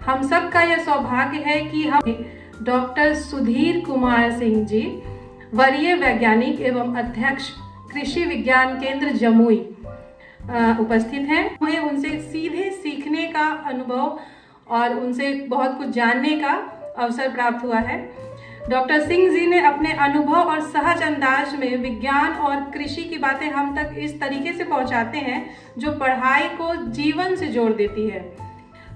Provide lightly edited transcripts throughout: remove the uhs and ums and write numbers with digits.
हम सब का यह सौभाग्य है कि हम डॉक्टर सुधीर कुमार सिंह जी, वरीय वैज्ञानिक एवं अध्यक्ष कृषि विज्ञान केंद्र जमुई उपस्थित हैं। हमें उनसे सीधे सीखने का अनुभव और उनसे बहुत कुछ जानने का अवसर प्राप्त हुआ है। डॉक्टर सिंह जी ने अपने अनुभव और सहज अंदाज में विज्ञान और कृषि की बातें हम तक इस तरीके से पहुंचाते हैं जो पढ़ाई को जीवन से जोड़ देती है।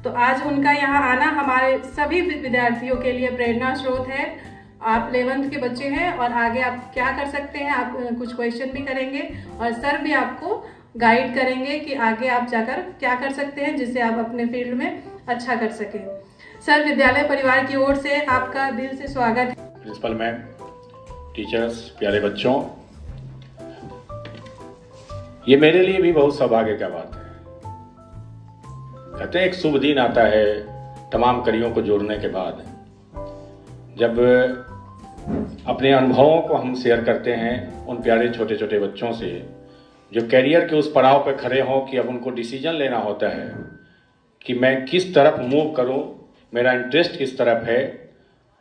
तो आज उनका यहाँ आना हमारे सभी विद्यार्थियों के लिए प्रेरणा स्रोत है। आप 11th के बच्चे हैं और आगे आप क्या कर सकते हैं, आप कुछ क्वेश्चन भी करेंगे और सर भी आपको गाइड करेंगे कि आगे आप जाकर क्या कर सकते हैं जिससे आप अपने फील्ड में अच्छा कर सकें। सर, विद्यालय परिवार की ओर से आपका दिल से स्वागत है। प्रिंसिपल मैम, टीचर्स, प्यारे बच्चों, ये मेरे लिए भी बहुत सौभाग्य का बात है। कहते हैं एक शुभ दिन आता है तमाम कड़ियों को जोड़ने के बाद, जब अपने अनुभवों को हम शेयर करते हैं उन प्यारे छोटे छोटे बच्चों से जो कैरियर के उस पड़ाव पर खड़े हों कि अब उनको डिसीजन लेना होता है कि मैं किस तरफ मूव करूं, मेरा इंटरेस्ट किस तरफ है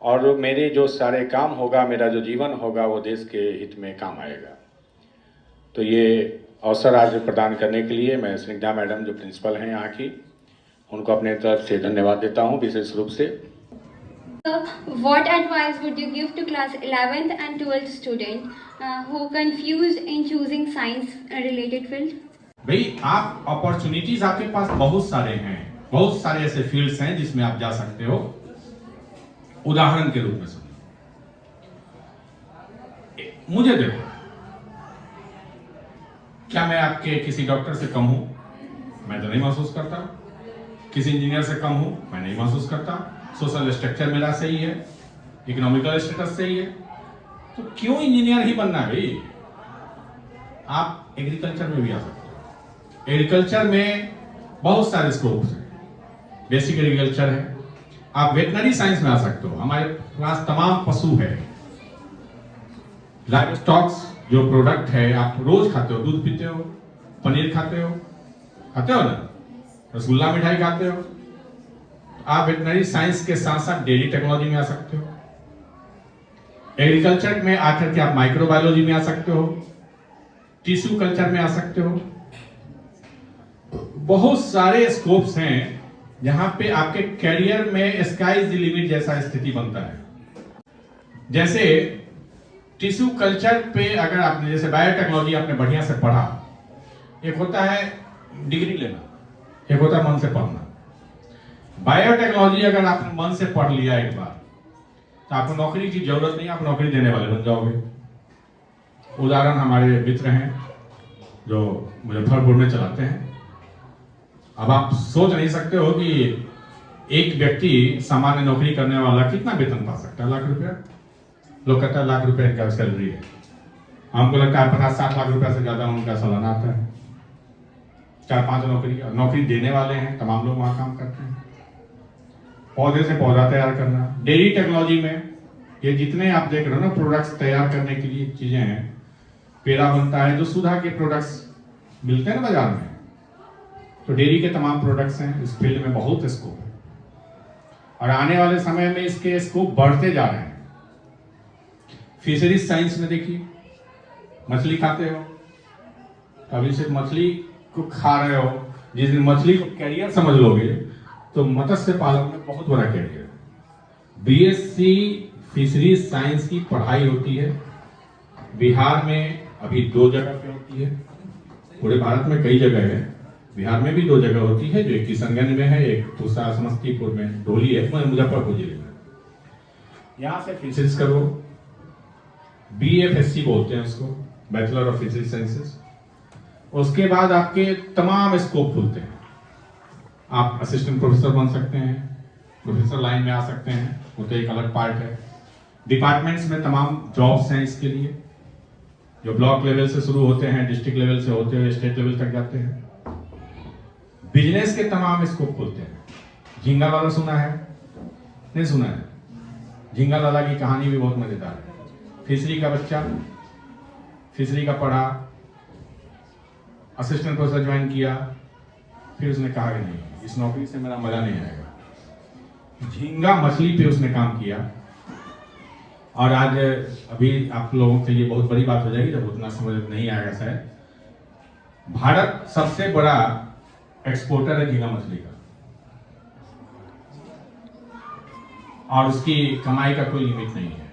और मेरे जो सारे काम होगा, मेरा जो जीवन होगा वो देश के हित में काम आएगा। तो ये अवसर आज प्रदान करने के लिए मैं स्निग्धा मैडम जो प्रिंसिपल हैं यहाँ की, उनको अपने तरफ से धन्यवाद देता हूँ विशेष रूप से। What advice would you give to class 11th and 12th student who confused in choosing science related field? भाई, आप अपॉर्चुनिटीज आपके पास बहुत सारे हैं, बहुत सारे ऐसे फील्ड्स हैं जिसमें आप जा सकते हो। उदाहरण के रूप में सुनिए, मुझे देखो, क्या मैं आपके किसी डॉक्टर से कम हूं? मैं तो नहीं महसूस करता। किसी इंजीनियर से कम हूं? मैं नहीं महसूस करता। सोशल स्ट्रक्चर मेरा सही है, इकोनॉमिकल स्टेटस सही है, तो क्यों इंजीनियर ही बनना है भाई? आप एग्रीकल्चर में भी आ सकते हो। एग्रीकल्चर में बहुत सारे स्कोप्स हैं। बेसिक एग्रीकल्चर है, आप वेटनरी साइंस में आ सकते हो। हमारे पास तमाम पशु है, लाइव स्टॉक्स जो प्रोडक्ट है आप रोज खाते हो, दूध पीते हो, पनीर खाते हो ना, रसगुल्ला मिठाई खाते हो। आप वेटनरी साइंस के साथ साथ डेयरी टेक्नोलॉजी में आ सकते हो। एग्रीकल्चर में आकर के आप माइक्रोबायोलॉजी में आ सकते हो, टिश्यू कल्चर में आ सकते हो। बहुत सारे स्कोप्स हैं जहां पे आपके करियर में स्काई इज द लिमिट जैसा स्थिति बनता है। जैसे टिश्यू कल्चर पे अगर आपने, जैसे बायोटेक्नोलॉजी आपने बढ़िया से पढ़ा, एक होता है डिग्री लेना, एक होता है मन से पढ़ना। बायोटेक्नोलॉजी अगर आपने मन से पढ़ लिया एक बार, तो आपको नौकरी की जरूरत नहीं, आप नौकरी देने वाले बन जाओगे। उदाहरण हमारे मित्र हैं जो मुजफ्फरपुर में चलाते हैं। अब आप सोच नहीं सकते हो कि एक व्यक्ति सामान्य नौकरी करने वाला कितना वेतन पा सकता है? लाख रुपया। लोग कहते हैं लाख रुपया क्या सैलरी है। हमको लगता है 50-60 लाख रुपया से ज्यादा उनका सालाना आता है। 4-5 नौकरी देने वाले हैं, तमाम लोग वहां काम करते हैं। पौधे से पौधा तैयार करना, डेयरी टेक्नोलॉजी में ये जितने आप देख रहे हो ना प्रोडक्ट्स तैयार करने के लिए चीजें हैं, पेड़ा बनता है, जो सुधा के प्रोडक्ट्स मिलते हैं ना बाजार में, तो डेयरी के तमाम प्रोडक्ट्स हैं। इस फील्ड में बहुत स्कोप है और आने वाले समय में इसके स्कोप बढ़ते जा रहे हैं। फिशरीज साइंस में देखिए, मछली खाते हो, अभी सिर्फ मछली को खा रहे हो, जिस दिन मछली को कैरियर समझ लोगे तो मत्स्य पालन में बहुत बड़ा कैरियर। बीएससी फिशरीज साइंस की पढ़ाई होती है बिहार में, अभी 2 जगह पे होती है। पूरे भारत में कई जगह है, बिहार में भी 2 जगह होती है, जो एक किशनगंज में है, एक दूसरा समस्तीपुर में ढोली है, मुजफ्फरपुर जिले में। यहाँ से फिशरीज करो, BFSC बोलते हैं उसको, बैचलर ऑफ फिशरीज साइंसेस। उसके बाद आपके तमाम स्कोप खुलते हैं। आप असिस्टेंट प्रोफेसर बन सकते हैं, प्रोफेसर लाइन में आ सकते हैं, वो तो एक अलग पार्ट है। डिपार्टमेंट्स में तमाम जॉब्स हैं इसके लिए, जो ब्लॉक लेवल से शुरू होते हैं, डिस्ट्रिक्ट लेवल से होते हुए स्टेट लेवल तक जाते हैं। बिजनेस के तमाम स्कोप खुलते हैं। झींगा लाला सुना है? नहीं सुना है? झींगा लाला की कहानी भी बहुत मजेदार है। फिशरी का बच्चा, फिशरी का पढ़ा, असिस्टेंट प्रोफेसर ज्वाइन किया, फिर उसने कहा कि नहीं, इस नौकरी से मेरा मजा नहीं आएगा, झींगा मछली पे उसने काम किया, और आज अभी आप लोगों के लिए बहुत बड़ी बात हो जाएगी जब उतना समझ नहीं आएगा शायद, भारत सबसे बड़ा एक्सपोर्टर है झींगा मछली का, और उसकी कमाई का कोई लिमिट नहीं है।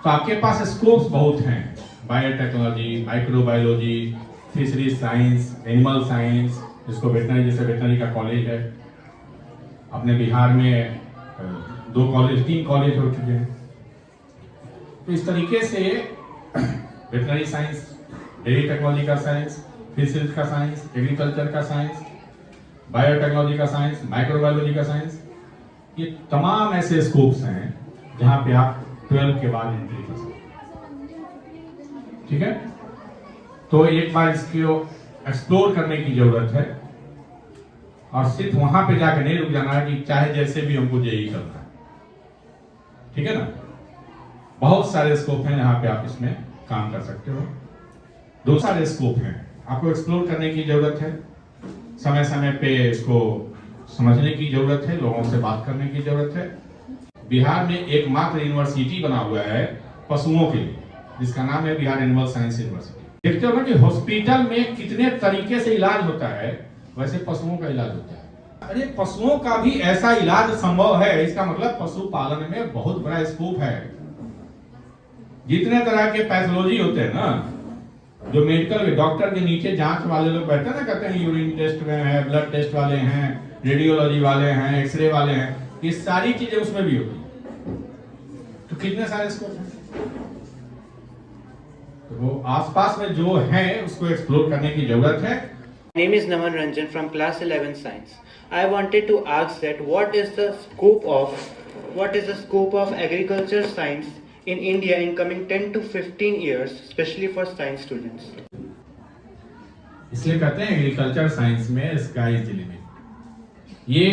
तो आपके पास स्कोप्स बहुत हैं, biotechnology, microbiology, fisheries science, animal science, जिसको वेटनरी, जैसे वेटनरी का कॉलेज है अपने बिहार में, 3 कॉलेज हो चुके हैं। तो इस तरीके से वेटनरी साइंस, डेयरी टेक्नोलॉजी का साइंस, फिशरीज का साइंस, एग्रीकल्चर का साइंस, बायोटेक्नोलॉजी का साइंस, माइक्रोबायोलॉजी का साइंस, ये तमाम ऐसे स्कोप्स हैं जहां पे आप 12 के बाद एंट्री कर सकते हैं। ठीक है, तो एक बार इसको एक्सप्लोर करने की जरूरत है, और सिर्फ वहां पे जाकर नहीं रुक जाना है कि चाहे जैसे भी हमको जेई करना है। ठीक है ना, बहुत सारे स्कोप हैं जहां पे आप इसमें काम कर सकते हो। 2 सारे स्कोप हैं, आपको एक्सप्लोर करने की जरूरत है, समय समय पे इसको समझने की जरूरत है, लोगों से बात करने की जरूरत है। बिहार में एकमात्र यूनिवर्सिटी बना हुआ है पशुओं के लिए, जिसका नाम है बिहार एनिमल साइंस यूनिवर्सिटी। देखते हो ना कि हॉस्पिटल में कितने तरीके से इलाज होता है, वैसे पशुओं का इलाज होता है। अरे पशुओं का भी ऐसा इलाज संभव है, इसका मतलब पशुपालन में बहुत बड़ा स्कोप है। जितने तरह के पैथोलॉजी होते हैं ना, जो मेडिकल डॉक्टर के नीचे जांच वाले लोग बैठे ना, कहते हैं यूरिन टेस्ट में है, ब्लड टेस्ट वाले हैं, रेडियोलॉजी वाले हैं, एक्सरे वाले हैं, ये सारी चीजें उसमें भी होती है। तो कितने सारे स्कोप हैं, तो वो आसपास में जो है उसको एक्सप्लोर करने की जरूरत है। My name is Naman Ranjan from class 11 science. I wanted to ask that what is the scope of agriculture science in India in coming 10 to 15 years, especially for science students? इसलिए कहते हैं agriculture science में sky is the limit. ये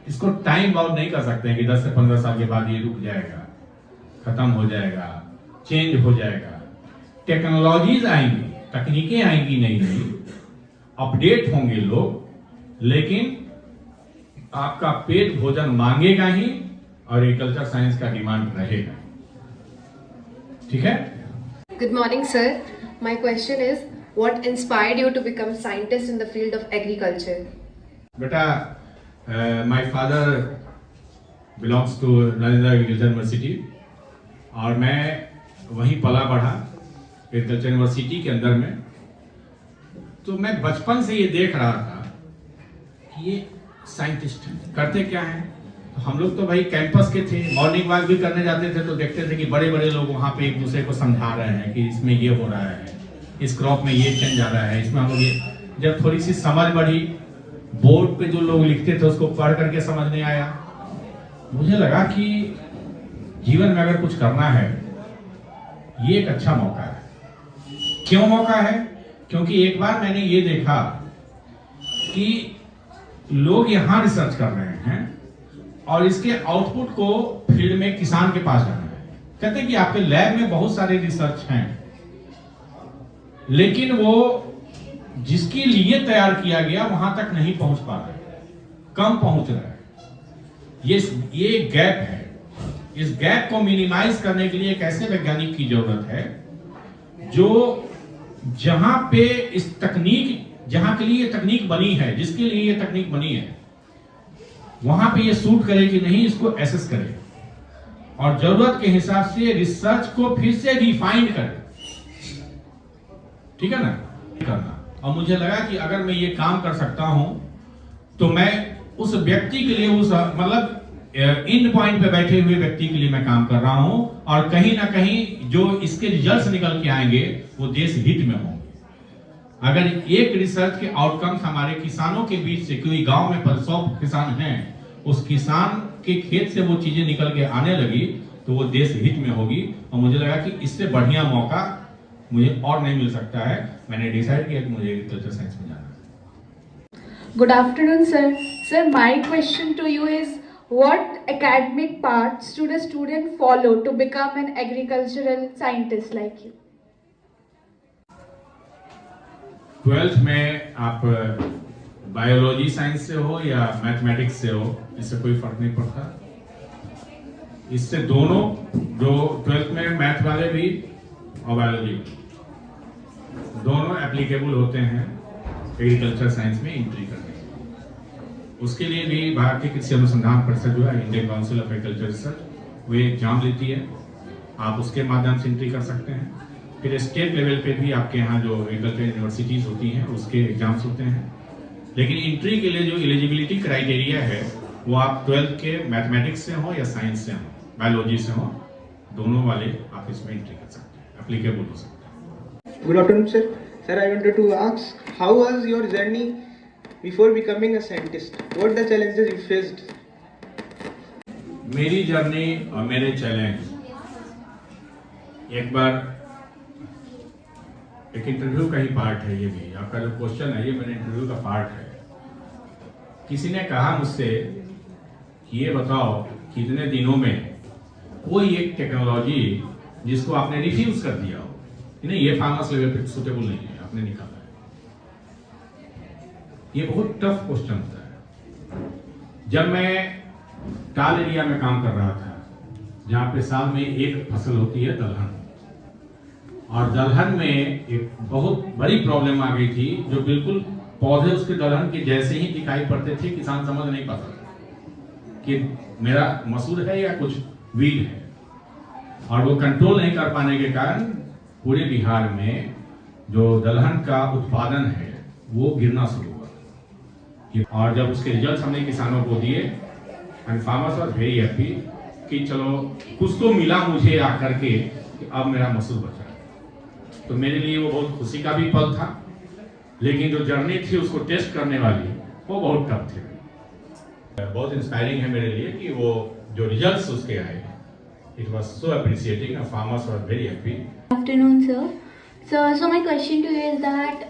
इसको time bound नहीं कर सकते हैं कि 10 से 15 साल के बाद ये रुक जाएगा, खत्म हो जाएगा, चेंज हो जाएगा। टेक्नोलॉजीज आएंगी, तकनीकें आएंगी, नई अपडेट होंगे लोग, लेकिन आपका पेट भोजन मांगेगा ही, और एग्रीकल्चर साइंस का डिमांड रहेगा। ठीक है। Good morning, sir. My question is, what inspired you to become scientist in the field of agriculture? बेटा, my father belongs to Nalanda Agriculture University, और मैं वहीं पला बढ़ा एग्रीकल्चर यूनिवर्सिटी के अंदर में। तो मैं बचपन से ये देख रहा था कि ये साइंटिस्ट करते क्या हैं। तो हम लोग तो भाई कैंपस के थे, मॉर्निंग वॉक भी करने जाते थे, तो देखते थे कि बड़े बड़े लोग वहाँ पे एक दूसरे को समझा रहे हैं कि इसमें ये हो रहा है, इस क्रॉप में ये चेंज आ रहा है, इसमें हम लोग ये। जब थोड़ी सी समझ बढ़ी, बोर्ड पे जो लोग लिखते थे उसको पढ़ करके समझ नहीं आया, मुझे लगा कि जीवन में अगर कुछ करना है, ये एक अच्छा मौका है। क्यों मौका है? क्योंकि एक बार मैंने ये देखा कि लोग यहाँ रिसर्च कर रहे हैं और इसके आउटपुट को फील्ड में किसान के पास जाना है। कहते हैं कि आपके लैब में बहुत सारे रिसर्च हैं, लेकिन वो जिसके लिए तैयार किया गया वहां तक नहीं पहुंच पा रहे, कम पहुंच रहा है। ये गैप है। इस गैप को मिनिमाइज करने के लिए एक ऐसे वैज्ञानिक की जरूरत है जो जहां पे इस तकनीक, जहां के लिए तकनीक बनी है, जिसके लिए ये तकनीक बनी है, वहां पे ये सूट करे कि नहीं, इसको एसेस करे और जरूरत के हिसाब से रिसर्च को फिर से रिफाइन करे। ठीक है ना, करना। और मुझे लगा कि अगर मैं ये काम कर सकता हूं तो मैं उस व्यक्ति के लिए, उस मतलब इन पॉइंट पे बैठे हुए व्यक्ति के लिए मैं काम कर रहा हूं, और कहीं ना कहीं जो इसके रिजल्ट्स निकल के आएंगे वो देश हित में होंगे। अगर एक रिसर्च के आउटकम्स हमारे किसानों के बीच से, कोई गांव में 100 किसान हैं, उस किसान के खेत से वो चीजें निकल के आने लगी तो वो देश हित में होगी। और मुझे लगा कि इससे बढ़िया मौका मुझे और नहीं मिल सकता है। मैंने डिसाइड किया कि मुझे एग्रीकल्चर साइंस में जाना है। Good afternoon, sir. Sir, my question to you is, what academic path should a student follow to become an agricultural scientist like you? 12th में आप बायोलॉजी साइंस से हो या मैथमेटिक्स से हो, इससे कोई फर्क नहीं पड़ता। इससे दोनों जो 12th में मैथ वाले भी और बायोलॉजी दोनों एप्लीकेबल होते हैं एग्रीकल्चर साइंस में एंट्री करने के। उसके लिए भी भारतीय कृषि अनुसंधान परिषद जो है, Indian council of agriculture research, वो एग्जाम लेती है। आप उसके माध्यम से एंट्री कर सकते हैं। फिर स्टेट लेवल पे भी आपके यहाँ जो एग्रीकल्चर यूनिवर्सिटीज होती हैं उसके एग्जाम्स होते हैं। लेकिन एंट्री के लिए जो एलिजिबिलिटी क्राइटेरिया है वो आप 12th के मैथमेटिक्स से हो या साइंस से हो, बायोलॉजी से हो, दोनों वाले आप इसमें एंट्री कर सकते हैं, एप्लीकेबल हो सकते हैं। Good afternoon, sir. Sir, I wanted to ask, how was your journey before becoming a scientist? What the challenges you faced? मेरी जर्नी और मेरे चैलेंज, एक बार एक इंटरव्यू का ही पार्ट है ये भी। आपका जो क्वेश्चन है ये मेरे इंटरव्यू का पार्ट है। किसी ने कहा मुझसे कि ये बताओ कितने दिनों में कोई एक टेक्नोलॉजी जिसको आपने रिफ्यूज कर दिया हो, नहीं ये फार्मर्स लेवल पे सुटेबल नहीं है, आपने निकाला है। ये बहुत टफ क्वेश्चन होता है। जब मैं टाल एरिया में काम कर रहा था, जहां पे साल में एक फसल होती है दलहन, और दलहन में एक बहुत बड़ी प्रॉब्लम आ गई थी, जो बिल्कुल पौधे उसके दलहन के जैसे ही दिखाई पड़ते थे, किसान समझ नहीं पाता था कि मेरा मसूर है या कुछ वीड है, और वो कंट्रोल नहीं कर पाने के कारण पूरे बिहार में जो दलहन का उत्पादन है वो गिरना शुरू हुआ। और जब उसके रिजल्ट हमने किसानों को दिए, and farmers were very happy कि चलो कुछ तो मिला मुझे आकर के कि अब मेरा मसूर बचा। तो मेरे लिए वो बहुत खुशी का भी पल था, लेकिन जो जर्नी थी उसको टेस्ट करने वाली वो बहुत टफ थी। बहुत इंस्पायरिंग है मेरे लिए कि वो जो रिजल्ट्स उसके आए, it was so appreciating and farmers were very happy. Afternoon, sir. So my question to you is that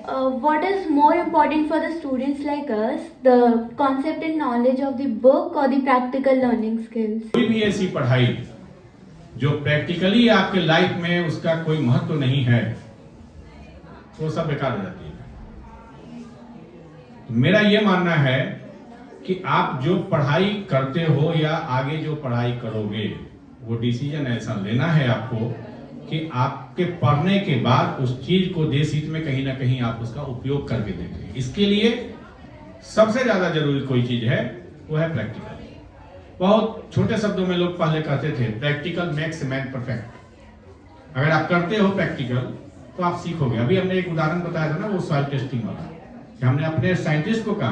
what is more important for the students like us, the concept and knowledge of the book or the practical learning skills? कोई भी ऐसी पढ़ाई जो practically आपके life में उसका कोई महत्व नहीं है, वो सब बेकार हो जाती है। तो मेरा ये मानना है कि आप जो पढ़ाई करते हो या आगे जो पढ़ाई करोगे, वो डिसीजन ऐसा लेना है आपको कि आपके पढ़ने के बाद उस चीज को देश हित में कहीं ना कहीं आप उसका उपयोग करके देखें। इसके लिए सबसे ज्यादा जरूरी कोई चीज है वो है प्रैक्टिकल। बहुत छोटे शब्दों में लोग पहले कहते थे प्रैक्टिकल मेक्स मैन परफेक्ट। अगर आप करते हो प्रैक्टिकल तो आप सीखोगे। अभी हमने एक उदाहरण बताया था ना, वो सॉइल टेस्टिंग वाला, कि हमने अपने साइंटिस्ट को कहा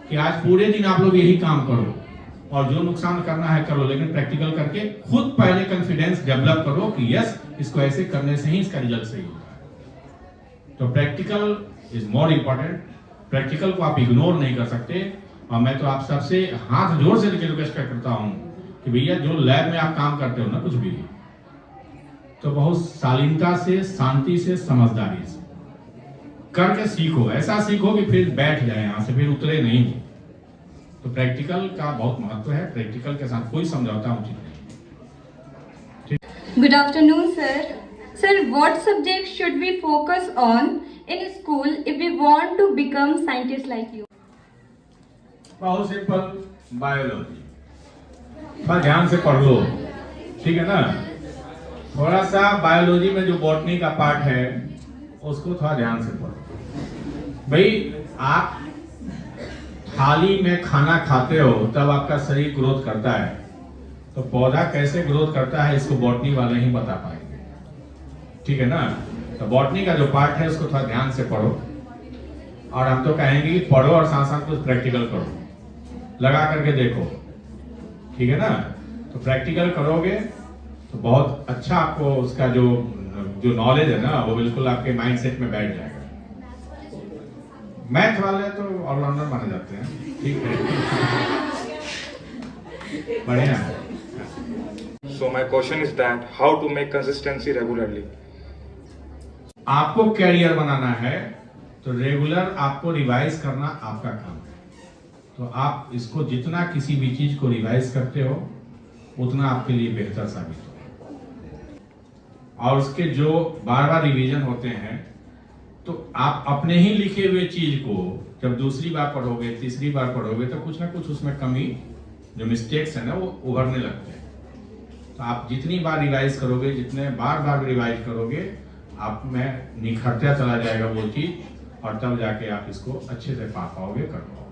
कि आज पूरे दिन आप लोग यही काम करो और जो नुकसान करना है करो, लेकिन प्रैक्टिकल करके खुद पहले कॉन्फिडेंस डेवलप करो कि यस, इसको ऐसे करने से ही इसका रिजल्ट सही होता है। तो practical is more important. Practical को आप इग्नोर नहीं कर सकते। और मैं तो आप सबसे हाथ जोर से रिक्वेस्ट करता हूं कि भैया जो लैब में आप काम करते हो ना, कुछ भी, तो बहुत शालीनता से, शांति से, समझदारी से करके सीखो। ऐसा सीखो कि फिर बैठ जाए यहां से, फिर उतरे नहीं। तो प्रैक्टिकल का बहुत महत्व है। प्रैक्टिकल के साथ कोई समझौता उचित नहीं। Good afternoon, sir. Sir, what subjects should we focus on in school if we want to become scientists like you? बहुत सिंपल, बायोलॉजी। थोड़ा ध्यान से पढ़ लो, ठीक है ना। थोड़ा सा बायोलॉजी में जो बॉटनी का पार्ट है उसको थोड़ा ध्यान से पढ़ो। भाई, आप थाली में खाना खाते हो तब आपका शरीर ग्रोथ करता है, तो पौधा कैसे ग्रोथ करता है इसको बॉटनी वाले ही बता पाएंगे, ठीक है ना। तो बॉटनी का जो पार्ट है उसको थोड़ा ध्यान से पढ़ो। और हम तो कहेंगे कि पढ़ो और साथ साथ कुछ प्रैक्टिकल करो, लगा करके देखो, ठीक है ना। तो प्रैक्टिकल करोगे तो बहुत अच्छा आपको उसका जो नॉलेज है ना, वो बिल्कुल आपके माइंडसेट में बैठ जाएगा। मैथ वाले तो ऑलराउंडर माने जाते हैं, ठीक है, बढ़िया है। So my question is that how to make consistency regularly? आपको कैरियर बनाना है तो रेगुलर आपको रिवाइज करना आपका काम है। तो आप इसको जितना किसी भी चीज को रिवाइज करते हो उतना आपके लिए बेहतर साबित होगा। और उसके जो बार बार रिवीजन होते हैं, तो आप अपने ही लिखे हुए चीज को जब दूसरी बार पढ़ोगे, तीसरी बार पढ़ोगे, तो कुछ ना कुछ उसमें कमी, जो मिस्टेक्स है ना, वो उभरने लगते हैं। तो आप जितनी बार रिवाइज करोगे, जितने बार बार रिवाइज करोगे, आप में निखरता चला जाएगा वो चीज, और तब जाके आप इसको अच्छे से पा पाओगे, कर पाओगे।